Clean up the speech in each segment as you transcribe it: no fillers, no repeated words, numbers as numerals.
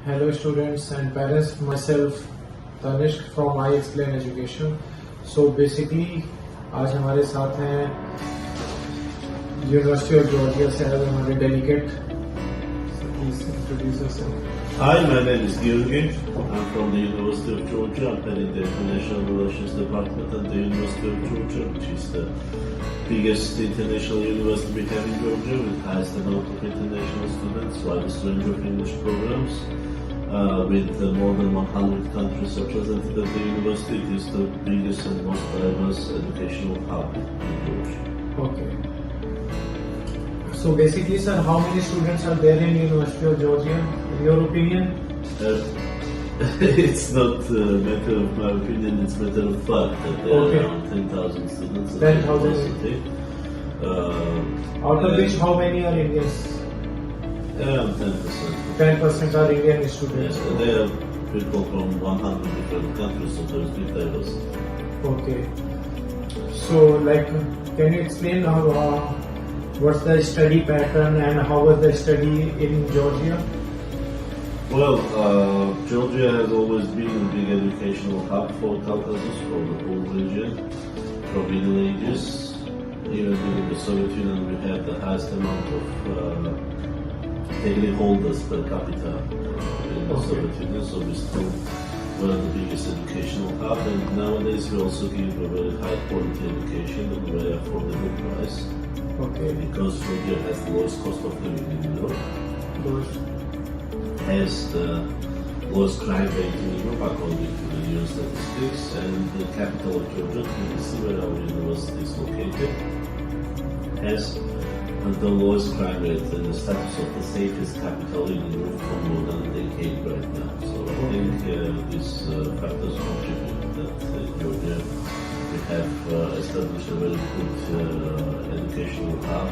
Hello students and parents, myself Tanishq from I Explain Education. So basically आज हमारे साथ हैं यूनिवर्सिटी ऑफ जॉर्जिया से आए हुए हमारे delegate. Please introduce yourself. Hi, my name is Georgi. I'm from the University of Georgia. I'm heading the International Relations Department at the University of Georgia, which is the biggest international university we have in Georgia, with the highest amount of international students, widest range of English programs, with more than 100 countries represented at the university. It is the biggest and most diverse educational hub in Georgia. Okay. So basically, sir, how many students are there in University of Georgia? In your opinion? It's not a matter of my opinion, it's a matter of fact that there are around 10,000 students at the university. Out of which, how many are Indians? Around 10%. 10% are Indian students. Yes, there are people from 100 different countries, so there is big diversity. Okay. So, can you explain what's the study pattern and how was the study in Georgia? Well, Georgia has always been a big educational hub for Caucasus, for the whole region, from Middle Ages. Even during the Soviet Union, we had the highest amount of degree holders per capita in the Soviet Union, so we still were the biggest educational hub. And nowadays, we also give a very high quality education at a very affordable price. Okay. Because Georgia has the lowest cost of living in Europe. Has the lowest crime rate in Europe according to the EU statistics, and the capital of Georgia, Tbilisi, where our university is located, has the lowest crime rate and the status of the safest capital in Europe for more than a decade right now. So I think these factors contribute that Georgia we have established a very good educational hub,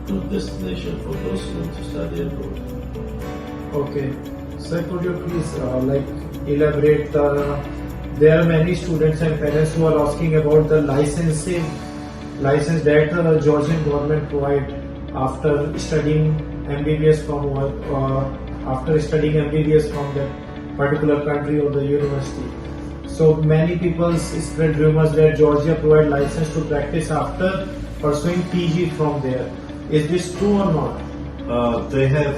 good destination for those who want to study abroad. Okay. Sir, could you please elaborate? There are many students and parents who are asking about the license that the Georgian government provide after studying MBBS from that particular country or the university. So many people spread rumors that Georgia provide license to practice after pursuing PG from there. Is this true or not? They have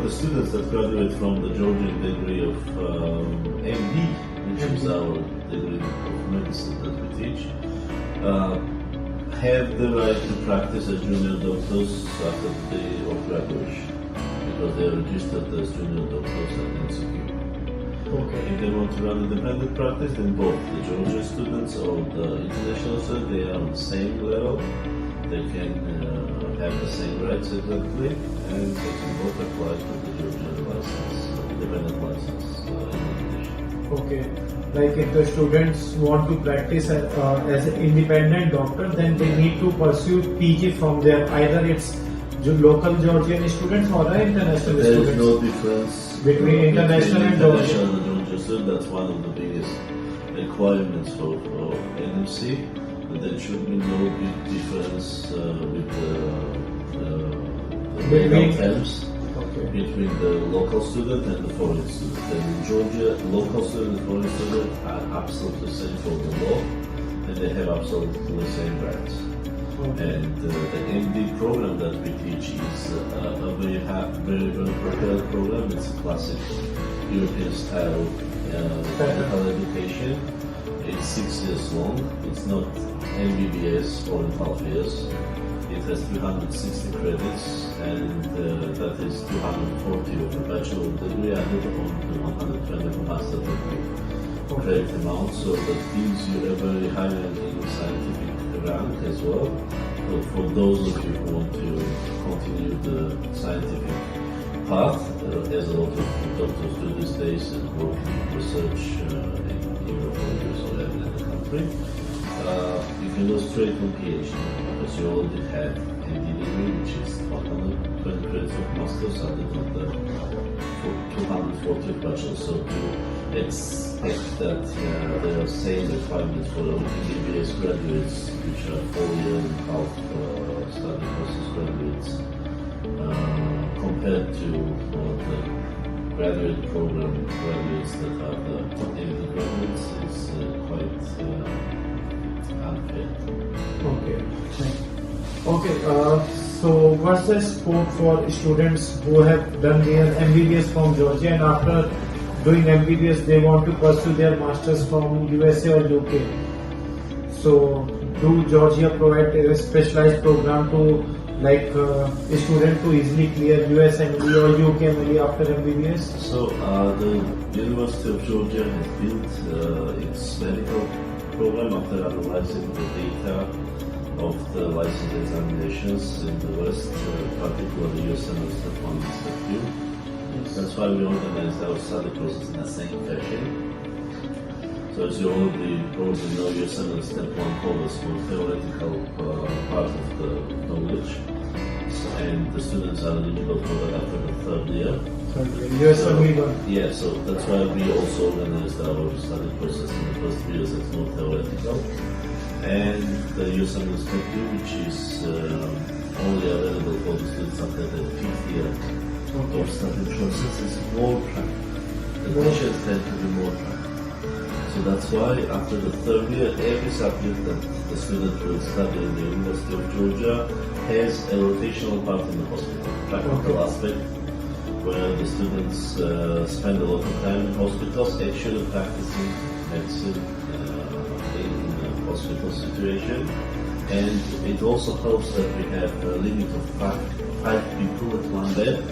the students that graduate from the Georgian degree of MD, which is our degree of medicine that we teach, have the right to practice as junior doctors after the day of graduation, because they are registered as junior doctors at NCQ. Okay. If they want to run independent practice, then both the Georgian students or the international students, they are on the same level. They can have the same rights exactly, and they can both apply for the Georgian license, independent license in addition. Okay. Like if the students want to practice as an independent doctor, then they need to pursue PG from there. Either it's local Georgian students or international students. There is no difference between international and Georgian. Student. That's one of the biggest requirements for NMC. There should be no big difference with the legal terms between the local student and the foreign student. And in Georgia, local student and foreign student are absolutely same for the law, and they have absolutely the same rights. And the MD program that we teach is a very prepared program. It's a classic European style medical education. It's 6 years long. It's not MBBS 4.5 years. It has 360 credits, and that is 240 of the bachelor degree added on to 120 of master degree credit amount. So that gives you a very high-ranking scientific rank as well. But for those of you who want to continue the scientific path, as a lot of doctors do these days and work in research in the countries or in the country, you can go straight from PhD because you already have MD degree, which is 120 credits of masters added on the 240 of bachelor. So to expect that there are same requirements for MBBS graduates, which are 4.5 study process graduates, compared to the graduate program graduates that are the MD graduates is quite unfair. Okay. Okay. So what's the scope for students who have done their MBBS from Georgia and after doing MBBS they want to pursue their masters from USA or UK? So do Georgia provide a specialized program to a student to easily clear US MD or UK MD after MBBS? So the University of Georgia has built its medical program after analyzing the data of the license examinations in the West, particularly USML Step 1 and Step 2. That's why we organized our study process in the same fashion. So as you already probably know, USML Step 1 covers more theoretical part of the knowledge, and the students are eligible for that after the third year. USML 1. Yeah, so that's why we also organized our study process in the first 3 years. It's more theoretical. And the USML Step 2, which is only available for the students after the 5th year of study process, is more practical. The questions tend to be more practical. So that's why after the third year, every subject that the student will study in the University of Georgia has a rotational part in the hospital, practical aspect, where the students spend a lot of time in hospitals actually practicing medicine in a hospital situation. And it also helps that we have a limit of 5 people at one bed.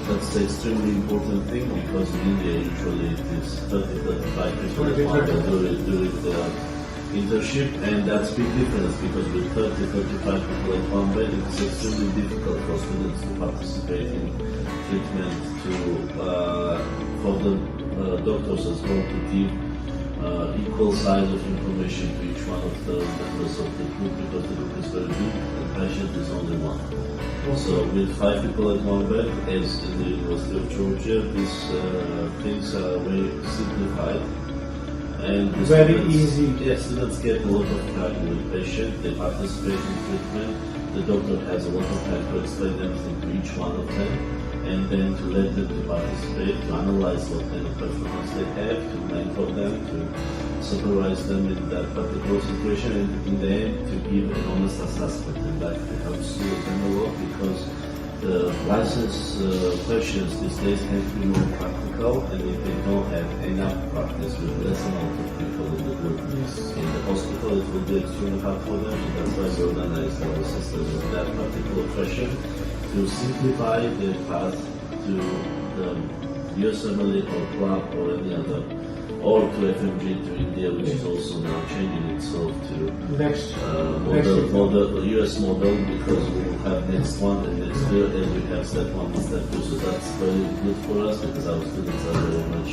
That's the extremely important thing because in India usually it is 30-35 people at one bed during the internship, and that's a big difference because with 30-35 people at one bed it's extremely difficult for students to participate in treatment, for the doctors as well to give equal size of information to each one of the members of the group because the group is very big and patient is only one. So with 5 people at one bed, as in the University of Georgia, these things are very simplified. And the Very students, easy. Yeah, students get a lot of time with the patient, they participate in treatment, the doctor has a lot of time to explain everything to each one of them, and then to let them to participate, to analyze what kind of performance they have, to mentor them, to supervise them in that particular situation, and in the end to give an honest assessment. And that helps them a lot because the license questions these days tend to be more practical, and if they don't have enough practice with less amount of people in the group in the hospital, it will be extremely hard for them. So that's why we organized our system with that particular question to simplify the path to the USMLE or CLAP or any other, or to FMG to India, which is also now changing itself to US model, because we will have next one and next year, and we have step 1 and step 2. So that's very good for us because our students are very much